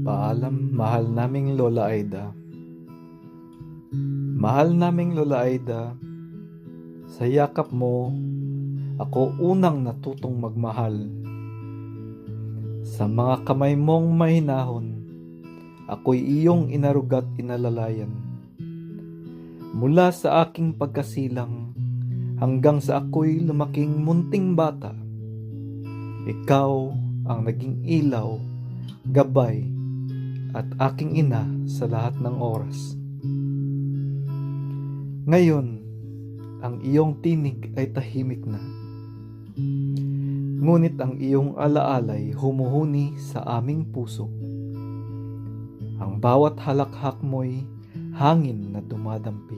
Paalam, mahal naming Lola Aida. Mahal naming Lola Aida, sa yakap mo, ako unang natutong magmahal. Sa mga kamay mong mahinahon, ako'y iyong inarugat inalalayan. Mula sa aking pagkasilang, hanggang sa ako'y lumaking munting bata, ikaw ang naging ilaw, gabay, at aking ina sa lahat ng oras. Ngayon, ang iyong tinig ay tahimik na. Ngunit ang iyong alaalay humuhuni sa aming puso. Ang bawat halakhak mo'y hangin na dumadampi.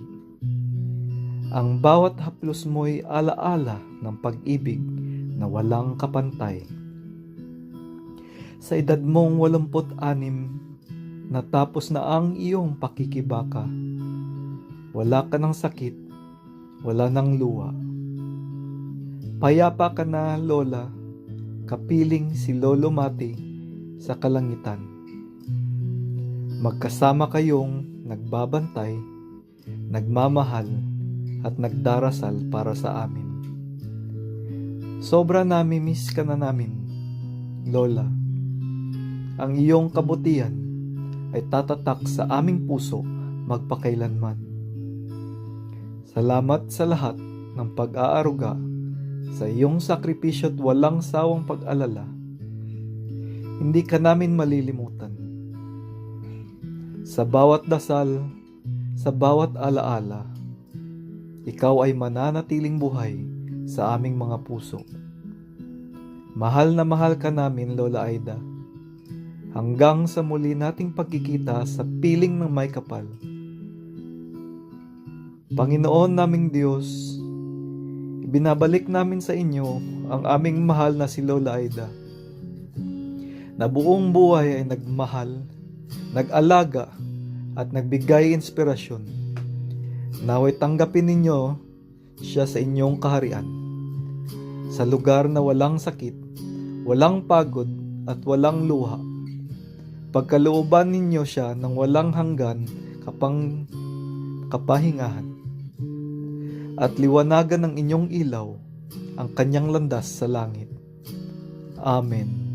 Ang bawat haplos mo'y alaala ng pag-ibig na walang kapantay. Sa edad mong 86, natapos na ang iyong pakikibaka. Wala ka ng sakit, wala ng luha. Payapa ka na, Lola, kapiling si Lolo Mati sa kalangitan. Magkasama kayong nagbabantay, nagmamahal, at nagdarasal para sa amin. Sobra nami-miss ka na namin, Lola. Ang iyong kabutihan ay tatatak sa aming puso magpakailanman. Salamat sa lahat ng pag-aaruga, sa iyong sakripisyo at walang sawang pag-alala. Hindi ka namin malilimutan. Sa bawat dasal, sa bawat alaala, ikaw ay mananatiling buhay sa aming mga puso. Mahal na mahal ka namin, Lola Aida. Hanggang sa muli nating pagkikita sa piling ng may kapal. Panginoon naming Diyos, ibinabalik namin sa inyo ang aming mahal na si Lola Aida, na buong buhay ay nagmahal, nag-alaga, at nagbigay inspirasyon. Naway tanggapin ninyo siya sa inyong kaharian, sa lugar na walang sakit, walang pagod, at walang luha. Pagkalooban ninyo siya ng walang hanggan kapahingahan, at liwanagan ng inyong ilaw ang kanyang landas sa langit. Amen.